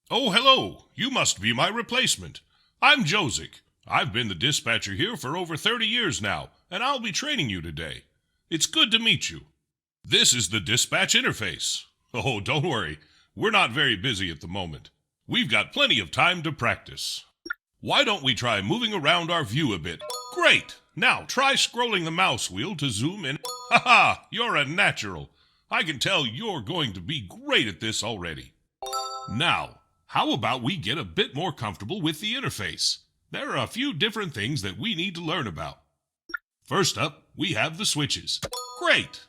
Oh, hello. You must be my replacement. I'm Josic. I've been the dispatcher here for over 30 years now, and I'll be training you today. It's good to meet you. This is the dispatch interface. Oh, don't worry. We're not very busy at the moment. We've got plenty of time to practice. Why don't we try moving around our view a bit? Great! Now try scrolling the mouse wheel to zoom in. Haha! You're a natural. I can tell you're going to be great at this already. Now, how about we get a bit more comfortable with the interface? There are a few different things that we need to learn about. First up, we have the switches. Great!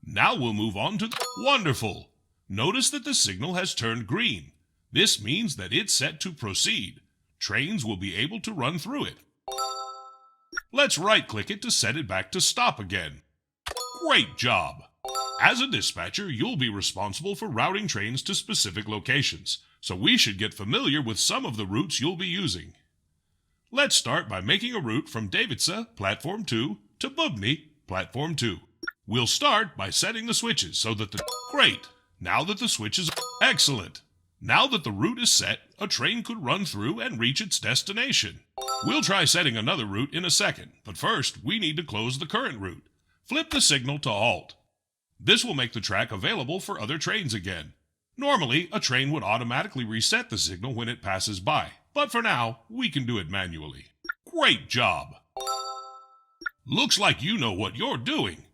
Now we'll move on to wonderful. Notice that the signal has turned green. This means that it's set to proceed. Trains will be able to run through it. Let's right-click it to set it back to stop again. Great job! As a dispatcher, you'll be responsible for routing trains to specific locations, so we should get familiar with some of the routes you'll be using. Let's start by making a route from Davidsa, Platform 2, to Bubny, Platform 2. We'll start by setting the switches so that the... Great! Now that the switches... Excellent! Now that the route is set, a train could run through and reach its destination. We'll try setting another route in a second, but first we need to close the current route. Flip the signal to halt. This will make the track available for other trains again. Normally, a train would automatically reset the signal when it passes by, but for now, we can do it manually. Great job! Looks like you know what you're doing.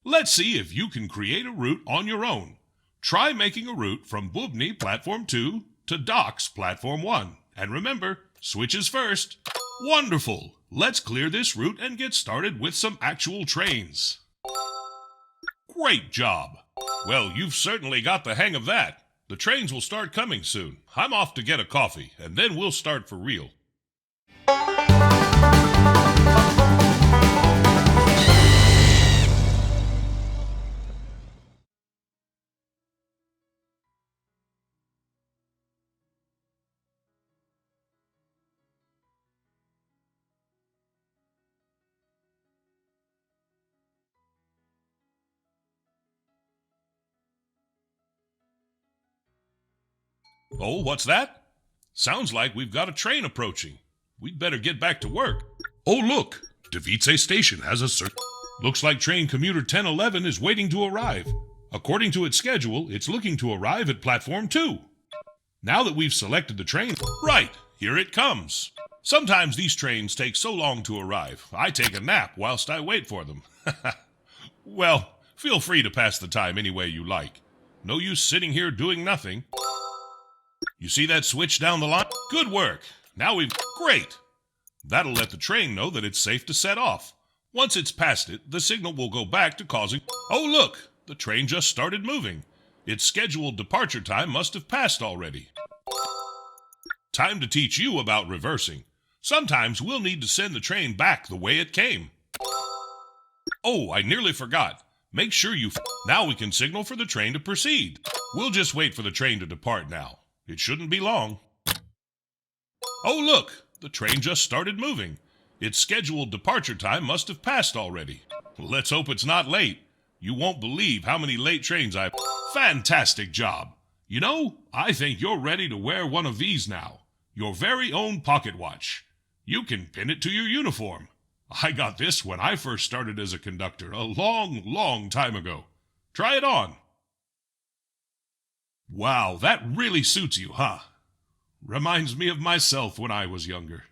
Let's see if you can create a route on your own. Try making a route from Bubny Platform 2 to Docks Platform 1. And remember, switches first. Wonderful! Let's clear this route and get started with some actual trains. Great job! Well, you've certainly got the hang of that. The trains will start coming soon. I'm off to get a coffee, and then we'll start for real. Oh, what's that? Sounds like we've got a train approaching. We'd better get back to work. Oh, look! Davidsa Station has a Looks like train commuter 1011 is waiting to arrive. According to its schedule, it's looking to arrive at Platform 2. Now that we've selected the train... Right! Here it comes! Sometimes these trains take so long to arrive, I take a nap whilst I wait for them. Well, feel free to pass the time any way you like. No use sitting here doing nothing. You see that switch down the line? Good work! Now we've... Great! That'll let the train know that it's safe to set off. Once it's past it, the signal will go back to causing... Oh, look! The train just started moving. Its scheduled departure time must have passed already. Time to teach you about reversing. Sometimes we'll need to send the train back the way it came. Oh, I nearly forgot. Make sure you... Now we can signal for the train to proceed. We'll just wait for the train to depart now. It shouldn't be long. Oh, look! The train just started moving. Its scheduled departure time must have passed already. Let's hope it's not late. You won't believe how many late trains I've... Fantastic job! You know, I think you're ready to wear one of these now. Your very own pocket watch. You can pin it to your uniform. I got this when I first started as a conductor a long, long time ago. Try it on. Wow, that really suits you, huh? Reminds me of myself when I was younger.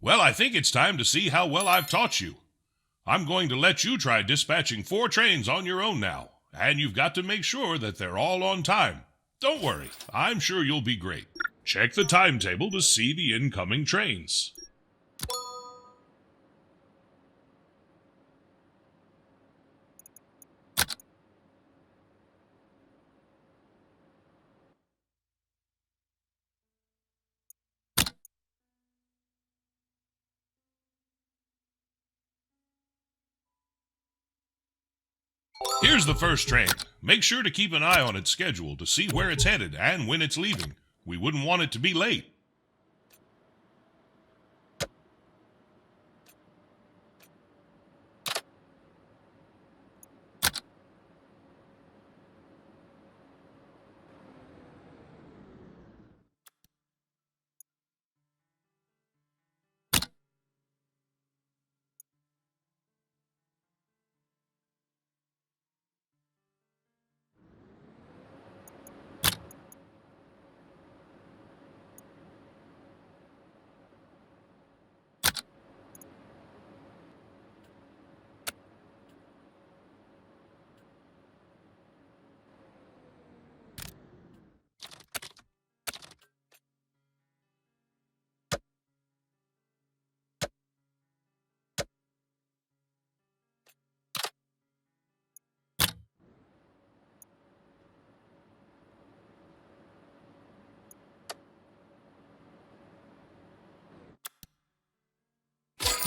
Well, I think it's time to see how well I've taught you. I'm going to let you try dispatching 4 trains on your own now, and you've got to make sure that they're all on time. Don't worry, I'm sure you'll be great. Check the timetable to see the incoming trains. Here's the first train. Make sure to keep an eye on its schedule to see where it's headed and when it's leaving. We wouldn't want it to be late.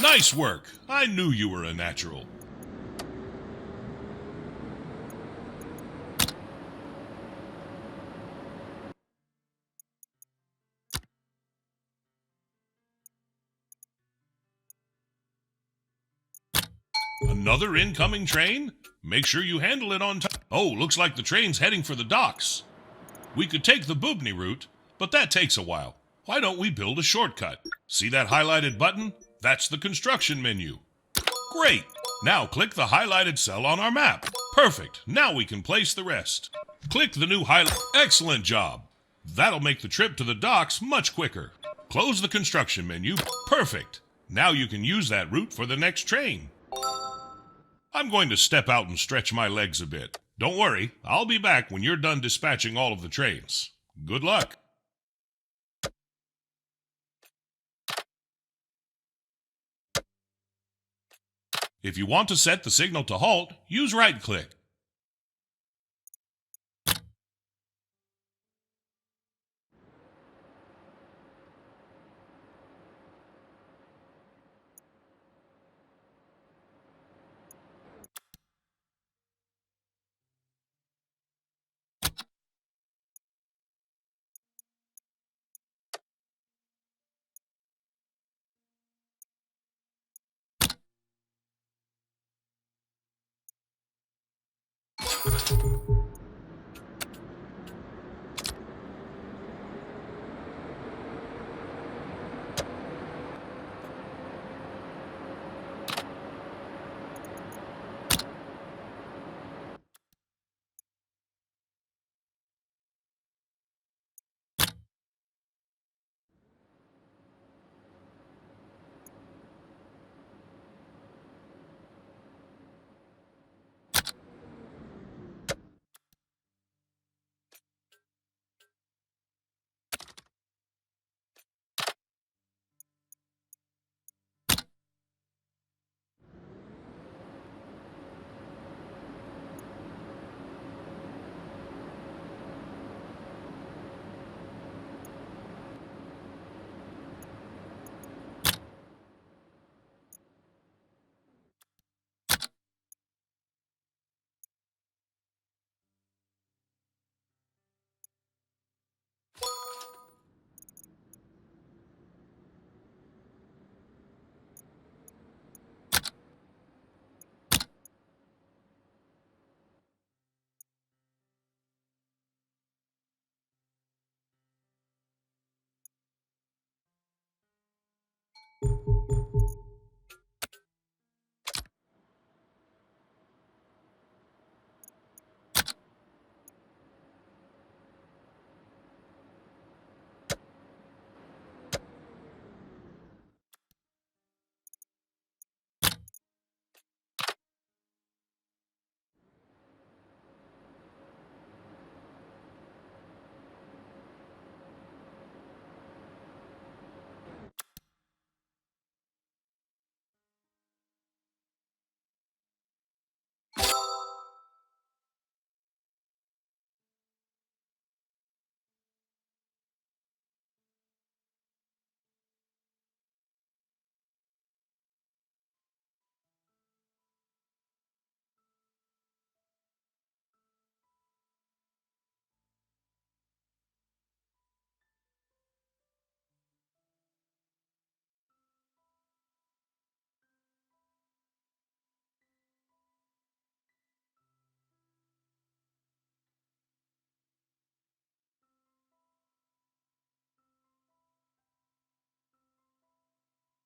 Nice work. I knew you were a natural. Another incoming train? Make sure you handle it on time. Oh, looks like the train's heading for the docks. We could take the Bubny route, but that takes a while. Why don't we build a shortcut? See that highlighted button? That's the construction menu. Great! Now click the highlighted cell on our map. Perfect. Now we can place the rest. Click the new highlight. Excellent job. That'll make the trip to the docks much quicker. Close the construction menu. Perfect. Now you can use that route for the next train. I'm going to step out and stretch my legs a bit. Don't worry, I'll be back when you're done dispatching all of the trains. Good luck. If you want to set the signal to halt, use right-click.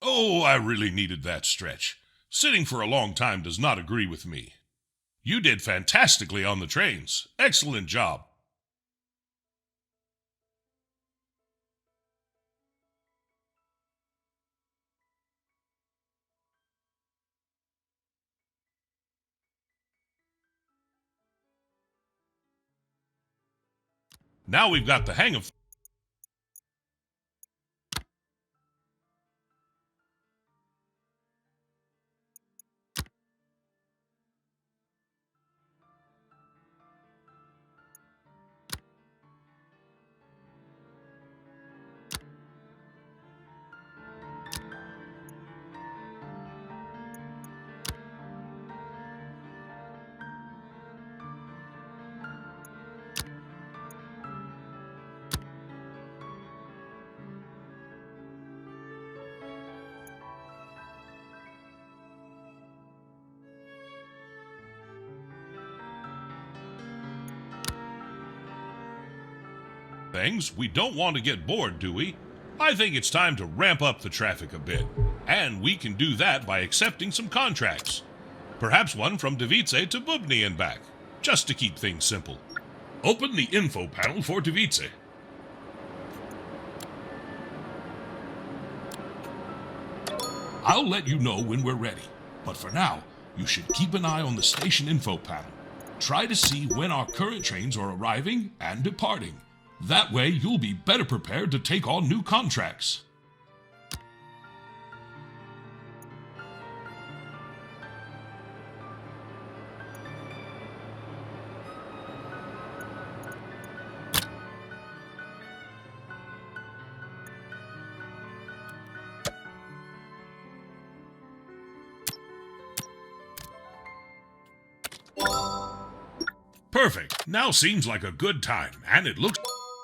Oh, I really needed that stretch. Sitting for a long time does not agree with me. You did fantastically on the trains. Excellent job. Now we've got the hang of... things, we don't want to get bored, do we? I think it's time to ramp up the traffic a bit, and we can do that by accepting some contracts. Perhaps one from Davice to Bubny and back, just to keep things simple. Open the info panel for Davice. I'll let you know when we're ready, but for now, you should keep an eye on the station info panel. Try to see when our current trains are arriving and departing. That way, you'll be better prepared to take on new contracts. Perfect. Now seems like a good time, and it looks...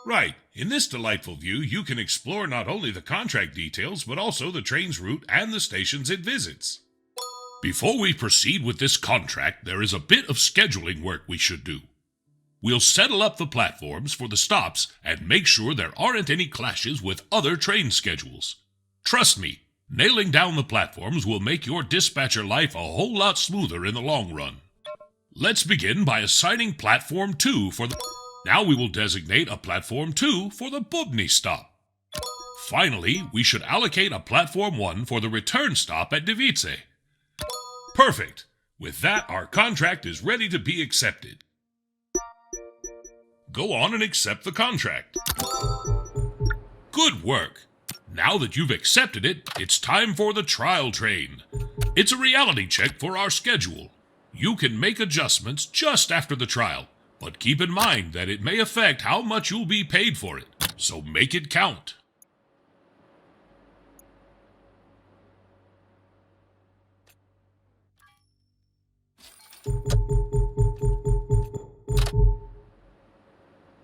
Right. In this delightful view, you can explore not only the contract details, but also the train's route and the stations it visits. Before we proceed with this contract, there is a bit of scheduling work we should do. We'll settle up the platforms for the stops and make sure there aren't any clashes with other train schedules. Trust me, nailing down the platforms will make your dispatcher life a whole lot smoother in the long run. Let's begin by assigning Platform 2 for the... Now we will designate a Platform 2 for the Bubny stop. Finally, we should allocate a Platform 1 for the return stop at Davice. Perfect! With that, our contract is ready to be accepted. Go on and accept the contract. Good work! Now that you've accepted it, it's time for the trial train. It's a reality check for our schedule. You can make adjustments just after the trial, but keep in mind that it may affect how much you'll be paid for it, so make it count.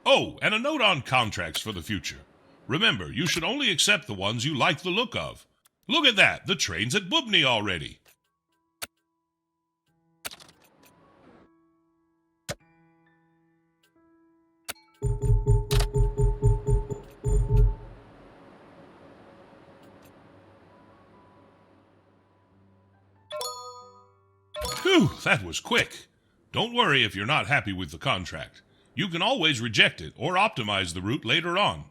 Oh, and a note on contracts for the future. Remember, you should only accept the ones you like the look of. Look at that, the train's at Bubny already. Phew, that was quick. Don't worry if you're not happy with the contract. You can always reject it or optimize the route later on.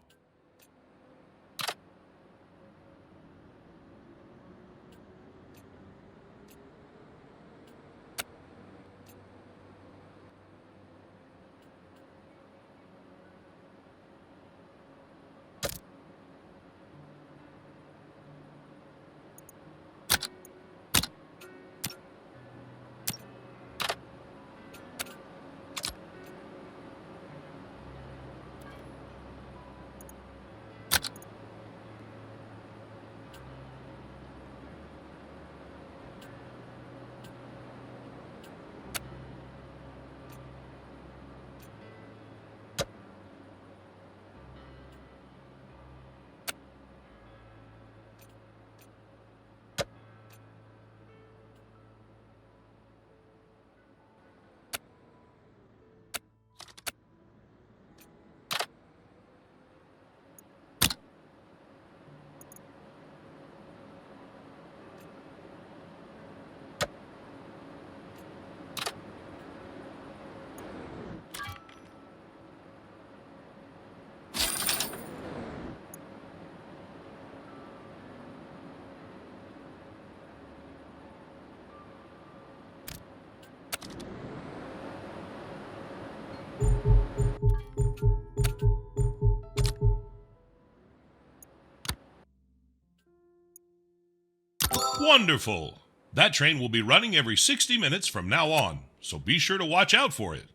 Wonderful! That train will be running every 60 minutes from now on, so be sure to watch out for it.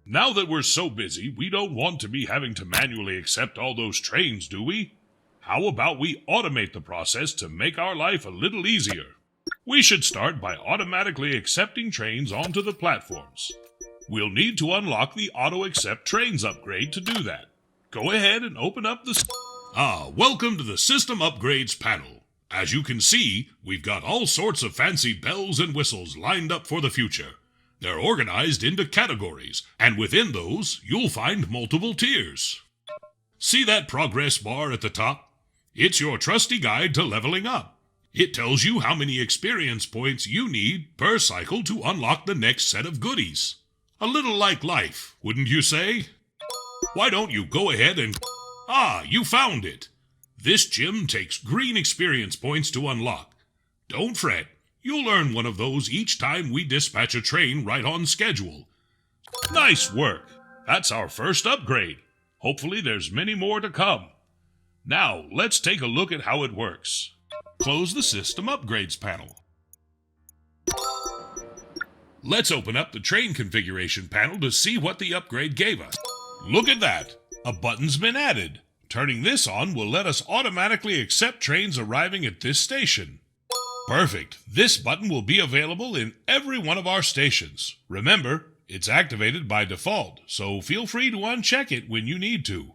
Now that we're so busy, we don't want to be having to manually accept all those trains, do we? How about we automate the process to make our life a little easier? We should start by automatically accepting trains onto the platforms. We'll need to unlock the Auto Accept Trains upgrade to do that. Go ahead and open up the... welcome to the System Upgrades panel. As you can see, we've got all sorts of fancy bells and whistles lined up for the future. They're organized into categories, and within those, you'll find multiple tiers. See that progress bar at the top? It's your trusty guide to leveling up. It tells you how many experience points you need per cycle to unlock the next set of goodies. A little like life, wouldn't you say? Why don't you go ahead and... Ah, you found it! This gym takes green experience points to unlock. Don't fret, you'll earn one of those each time we dispatch a train right on schedule. Nice work! That's our first upgrade. Hopefully there's many more to come. Now, let's take a look at how it works. Close the System Upgrades panel. Let's open up the train configuration panel to see what the upgrade gave us. Look at that! A button's been added. Turning this on will let us automatically accept trains arriving at this station. Perfect! This button will be available in every one of our stations. Remember, it's activated by default, so feel free to uncheck it when you need to.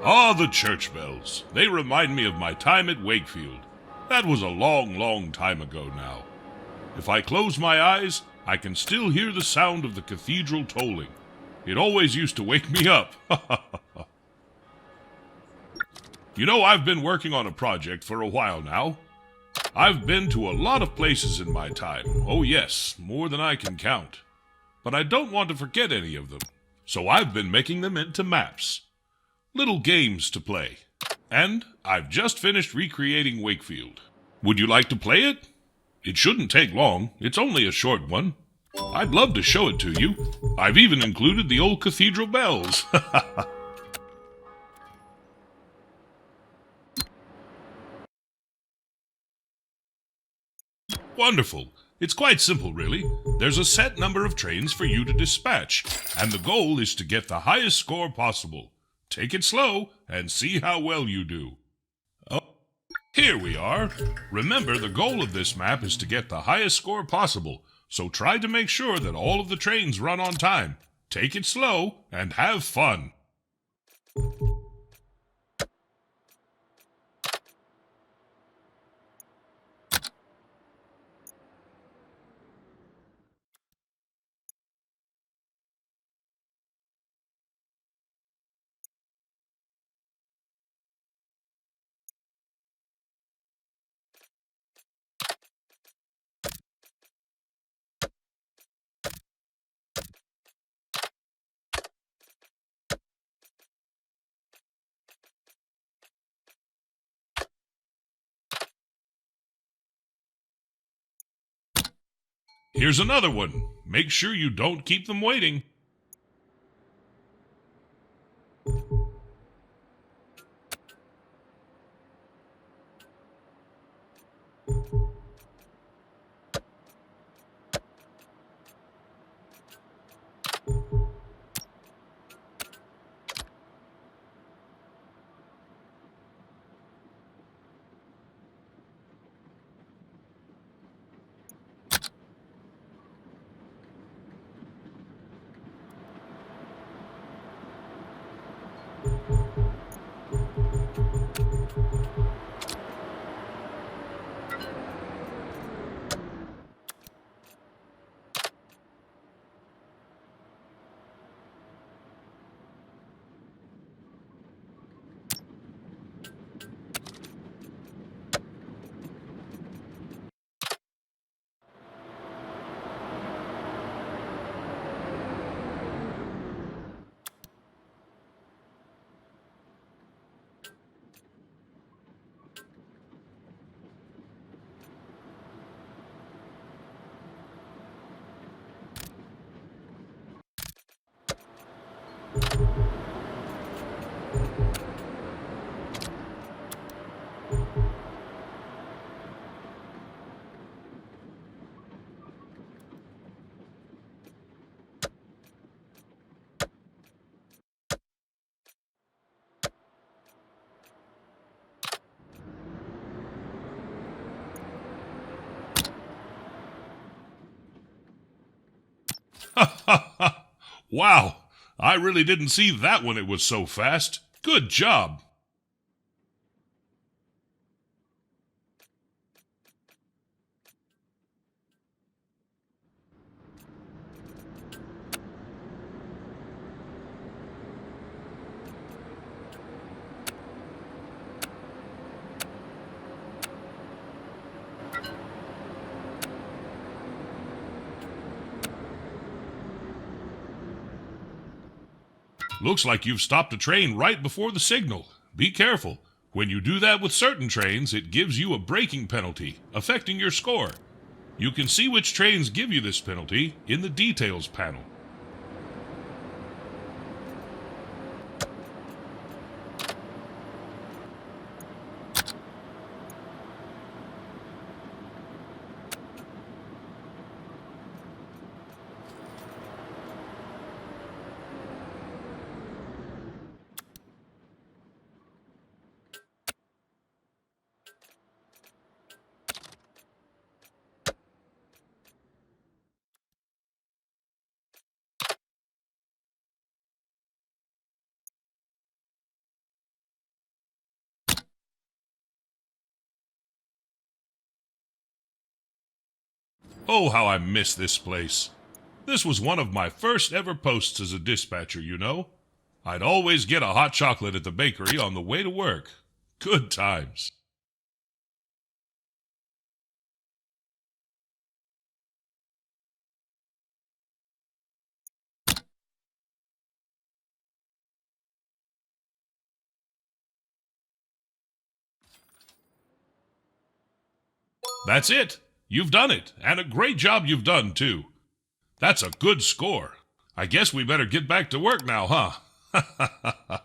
Ah, the church bells. They remind me of my time at Wakefield. That was a long, long time ago now. If I close my eyes, I can still hear the sound of the cathedral tolling. It always used to wake me up. You know, I've been working on a project for a while now. I've been to a lot of places in my time. Oh yes, more than I can count. But I don't want to forget any of them. So I've been making them into maps. Little games to play. And I've just finished recreating Wakefield. Would you like to play it? It shouldn't take long. It's only a short one. I'd love to show it to you. I've even included the old cathedral bells. Wonderful. It's quite simple, really. There's a set number of trains for you to dispatch, and the goal is to get the highest score possible. Take it slow and see how well you do. Oh, here we are. Remember, the goal of this map is to get the highest score possible, so try to make sure that all of the trains run on time. Take it slow and have fun. Here's another one. Make sure you don't keep them waiting. Ha ha! Wow! I really didn't see that when it was so fast. Good job! Looks like you've stopped a train right before the signal. Be careful. When you do that with certain trains, it gives you a braking penalty, affecting your score. You can see which trains give you this penalty in the details panel. Oh, how I miss this place. This was one of my first ever posts as a dispatcher, you know. I'd always get a hot chocolate at the bakery on the way to work. Good times. That's it. You've done it, and a great job you've done, too. That's a good score. I guess we better get back to work now, huh?